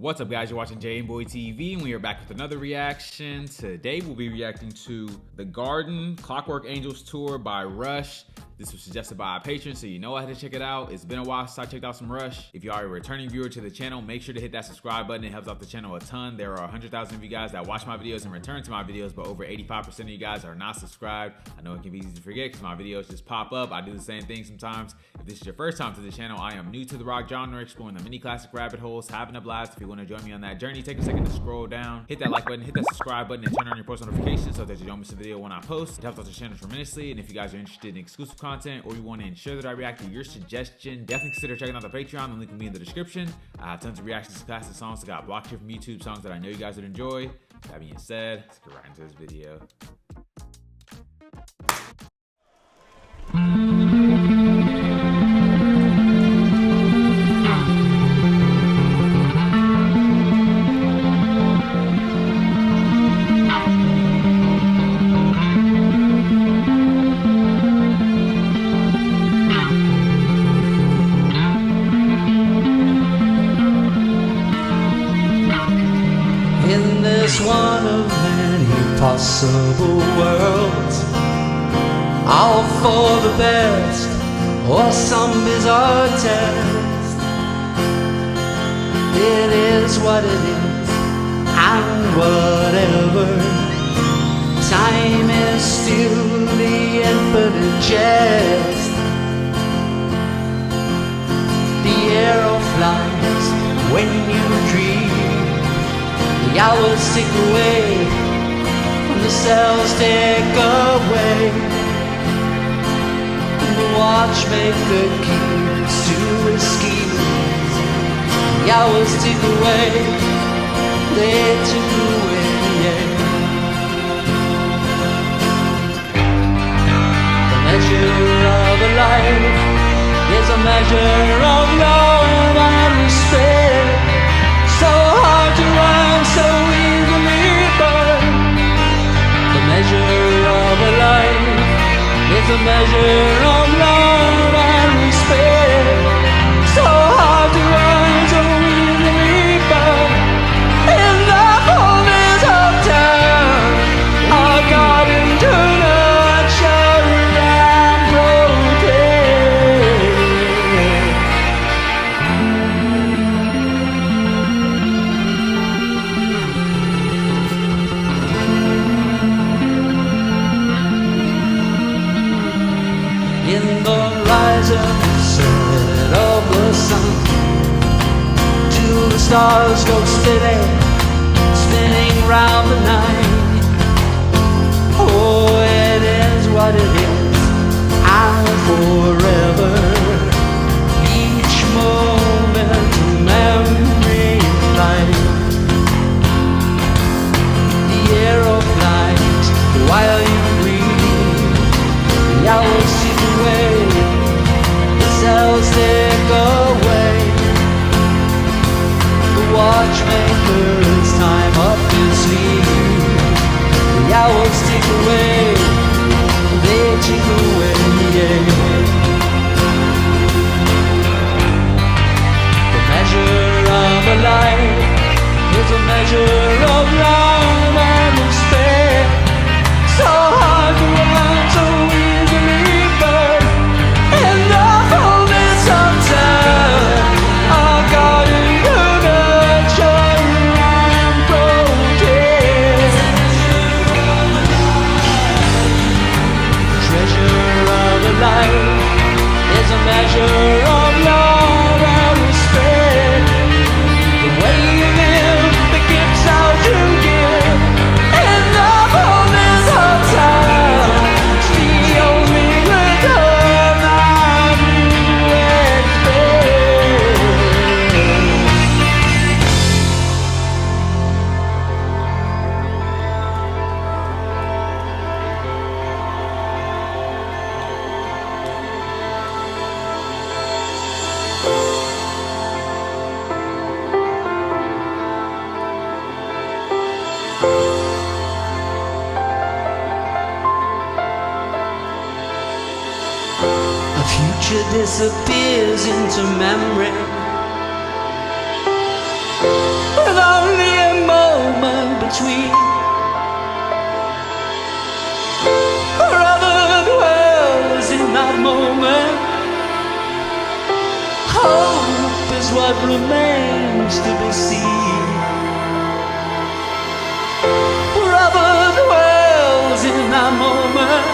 What's up, guys? You're watching jmboytv, and we are back with another reaction. Today we'll be reacting to The Garden Clockwork Angels Tour by Rush. This was suggested by a patron, so you know I had to check it out. It's been a while since I checked out some Rush. If you are a returning viewer to the channel, make sure to hit that subscribe button. It helps out the channel a ton. There are 100,000 of you guys that watch my videos and return to my videos, but over 85% of you guys are not subscribed. I know it can be easy to forget because my videos just pop up. I do the same thing sometimes. If this is your first time to the channel, I am new to the rock genre, exploring the mini classic rabbit holes, having a blast. If you want to join me on that journey, take a second to scroll down, hit that like button, hit that subscribe button, and turn on your post notifications so that you don't miss a video when I post. It helps out the channel tremendously. And if you guys are interested in exclusive content or you want to ensure that I react to your suggestion, definitely consider checking out the Patreon. The link will be in the description. I have tons of reactions to classic songs that got blocked here from YouTube, songs that I know you guys would enjoy. That being said, let's get right into this video. In this one of many possible worlds, all for the best or some bizarre test. It is what it is, and whatever. Time is still the infinite jest. The arrow flies when you dream. The hours tick away, and the cells tick away. And the watchmaker keeps to his schemes. The hours tick away, they tick away, yeah. The measure of a life is a measure of love and respect. So hard to run, so easily burned. The measure of a life is a measure of love and respect. So hard to run, so easily burned. In the fullness of time, our garden to nurture and protect. In the rise and set of the sun, till the stars go spinning, spinning round the night. Oh, it is what it is, and forever. Each moment memory light. The arrow flies while you breathe. The hours tick away, the cells tick away. The watchmaker's time up his sleeve. The hours tick away, they tick away, yeah. The measure of a life is a measure of love and respect. So hard to run, so easily burned. In the fullness of time, our garden to nurture and protect. Treasure of a life is a measure of love and respect. The way you live, the gifts out you give. In the fullness of time, it's the only return that you expect. A future disappears into memory. between. Forever dwells in that moment. Hope is what remains to be seen. Forever dwells in that moment.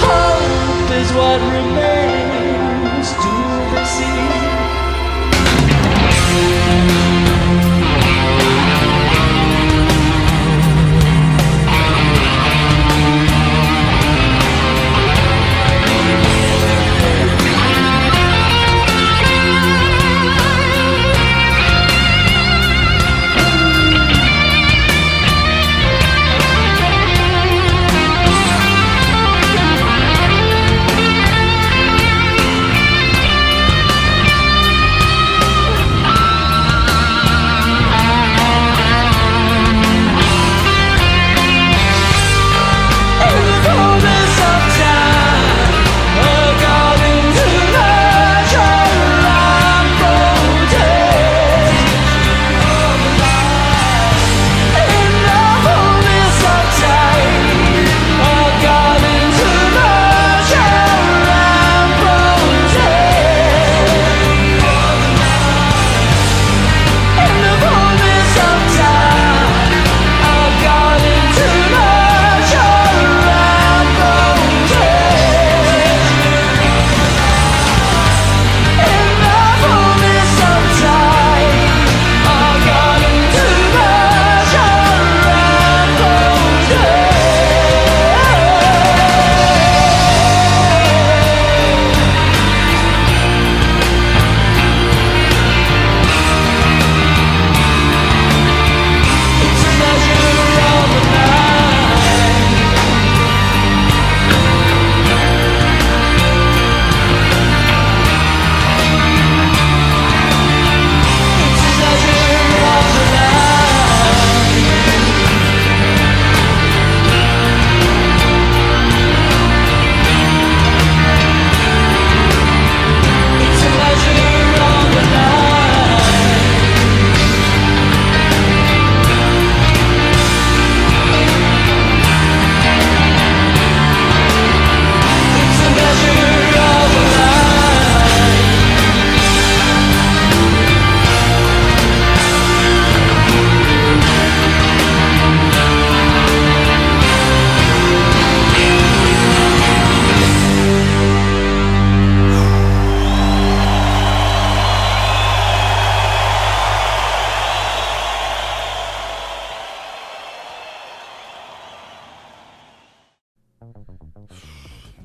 Hope is what remains to be seen.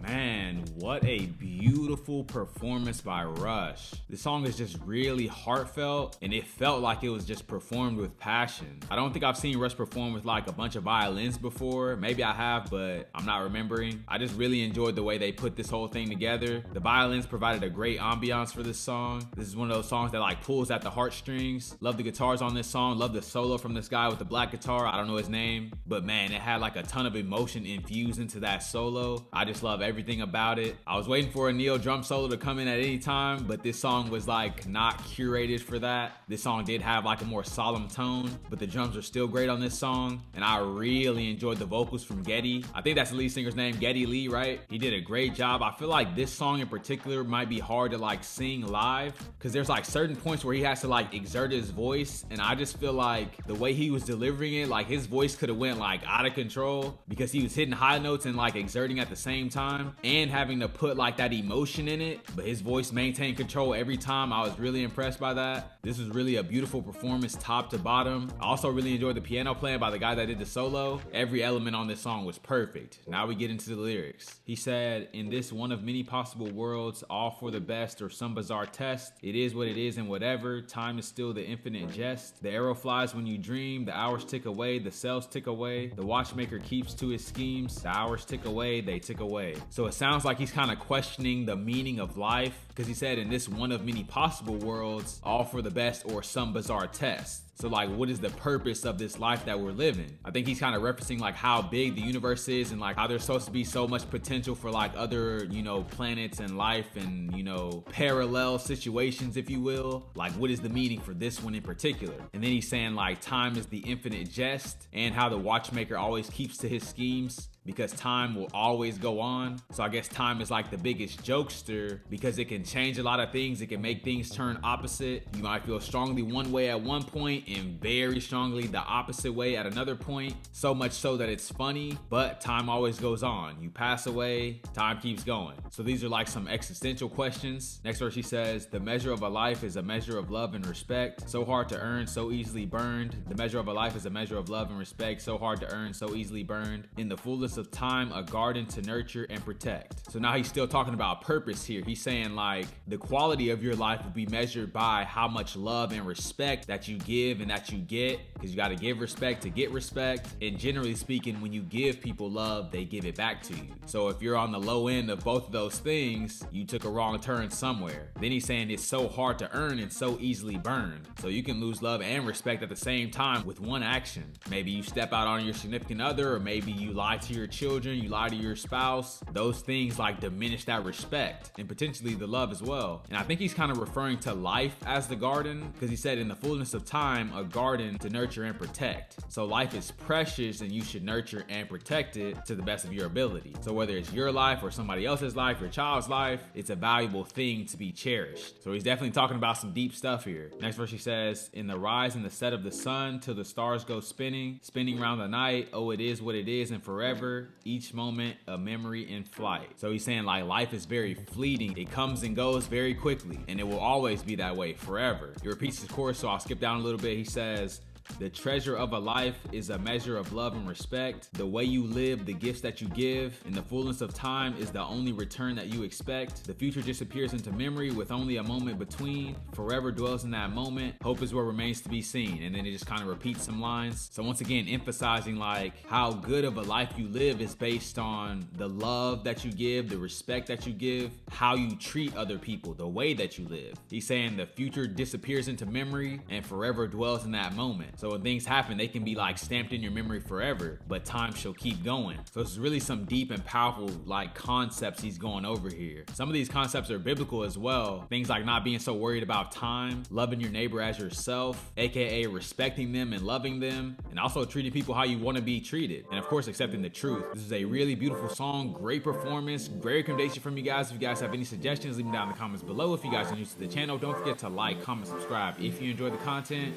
Man, what a beautiful performance by Rush. The song is just really heartfelt, and it felt like it was just performed with passion. I don't think I've seen Rush perform with like a bunch of violins before. Maybe I have, but I'm not remembering. I just really enjoyed the way they put this whole thing together. The violins provided a great ambiance for this song. This is one of those songs that like pulls at the heartstrings. Love the guitars on this song. Love the solo from this guy with the black guitar. I don't know his name, but man, it had like a ton of emotion infused into that solo. I just love everything about it. I was waiting for a Neil drum solo to come in at any time, but this song was like not curated for that. This song did have like a more solemn tone, but the drums are still great on this song, and I really enjoyed the vocals from Geddy. I think that's the lead singer's name, Geddy Lee, right? He did a great job. I feel like this song in particular might be hard to like sing live, because there's like certain points where he has to like exert his voice, and I just feel like the way he was delivering it, like his voice could have went like out of control, because he was hitting high notes and like exerting at the same time and having to put like that emotion in it, but his voice maintained control every time. I was really impressed by that. This was really a beautiful performance top to bottom. I also really enjoyed the piano playing by the guy that did the solo. Every element on this song was perfect. Now we get into the lyrics. He said, "In this one of many possible worlds, all for the best or some bizarre test, it is what it is and whatever, time is still the infinite jest. The arrow flies when you dream, the hours tick away, the cells tick away, the watchmaker keeps to his schemes, the hours tick away, they tick away." So it sounds like he's kind of questioning the meaning of life, because he said in this one of many possible worlds, all for the best or some bizarre test. So like, what is the purpose of this life that we're living? I think he's kind of referencing like how big the universe is and like how there's supposed to be so much potential for like other, you know, planets and life and, you know, parallel situations, if you will. Like, what is the meaning for this one in particular? And then he's saying like time is the infinite jest and how the watchmaker always keeps to his schemes, because time will always go on. So I guess time is like the biggest jokester because it can change a lot of things. It can make things turn opposite. You might feel strongly one way at one point and very strongly the opposite way at another point. So much so that it's funny, but time always goes on. You pass away, time keeps going. So these are like some existential questions. Next verse he says, the measure of a life is a measure of love and respect. So hard to earn, so easily burned. The measure of a life is a measure of love and respect. So hard to earn, so easily burned. In the fullness of time, a garden to nurture and protect. So now he's still talking about purpose here. He's saying like the quality of your life will be measured by how much love and respect that you give and that you get, because you got to give respect to get respect. And generally speaking, when you give people love, they give it back to you. So if you're on the low end of both of those things, you took a wrong turn somewhere. Then he's saying it's so hard to earn and so easily burned. So you can lose love and respect at the same time with one action. Maybe you step out on your significant other, or maybe you lie to your children, you lie to your spouse. Those things like diminish that respect and potentially the love as well. And I think he's kind of referring to life as the garden, because he said in the fullness of time, a garden to nurture and protect. So life is precious and you should nurture and protect it to the best of your ability. So whether it's your life or somebody else's life, your child's life, it's a valuable thing to be cherished. So he's definitely talking about some deep stuff here. Next verse he says, in the rise and the set of the sun till the stars go spinning, spinning round the night, oh, it is what it is and forever, each moment a memory in flight. So he's saying like life is very fleeting. It comes and goes very quickly and it will always be that way forever. He repeats his chorus, so I'll skip down a little bit. He says, the treasure of a life is a measure of love and respect. The way you live, the gifts that you give, in the fullness of time is the only return that you expect. The future disappears into memory with only a moment between. Forever dwells in that moment. Hope is what remains to be seen. And then it just kind of repeats some lines. So once again, emphasizing like how good of a life you live is based on the love that you give, the respect that you give, how you treat other people, the way that you live. He's saying the future disappears into memory and forever dwells in that moment. So when things happen, they can be like stamped in your memory forever, but time shall keep going. So it's really some deep and powerful like concepts he's going over here. Some of these concepts are biblical as well. Things like not being so worried about time, loving your neighbor as yourself, aka respecting them and loving them, and also treating people how you want to be treated. And of course, accepting the truth. This is a really beautiful song, great performance, great recommendation from you guys. If you guys have any suggestions, leave them down in the comments below. If you guys are new to the channel, don't forget to like, comment, subscribe if you enjoy the content.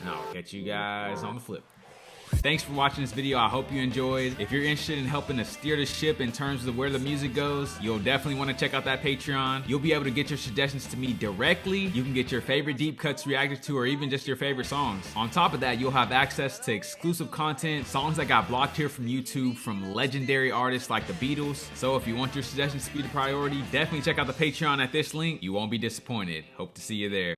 And I'll catch you guys on the flip. Thanks for watching this video. I hope you enjoyed. If you're interested in helping to steer the ship in terms of where the music goes, you'll definitely want to check out that Patreon. You'll be able to get your suggestions to me directly. You can get your favorite deep cuts reacted to, or even just your favorite songs. On top of that, you'll have access to exclusive content, songs that got blocked here from YouTube from legendary artists like the Beatles. So if you want your suggestions to be the priority, definitely check out the Patreon at this link. You won't be disappointed. Hope to see you there.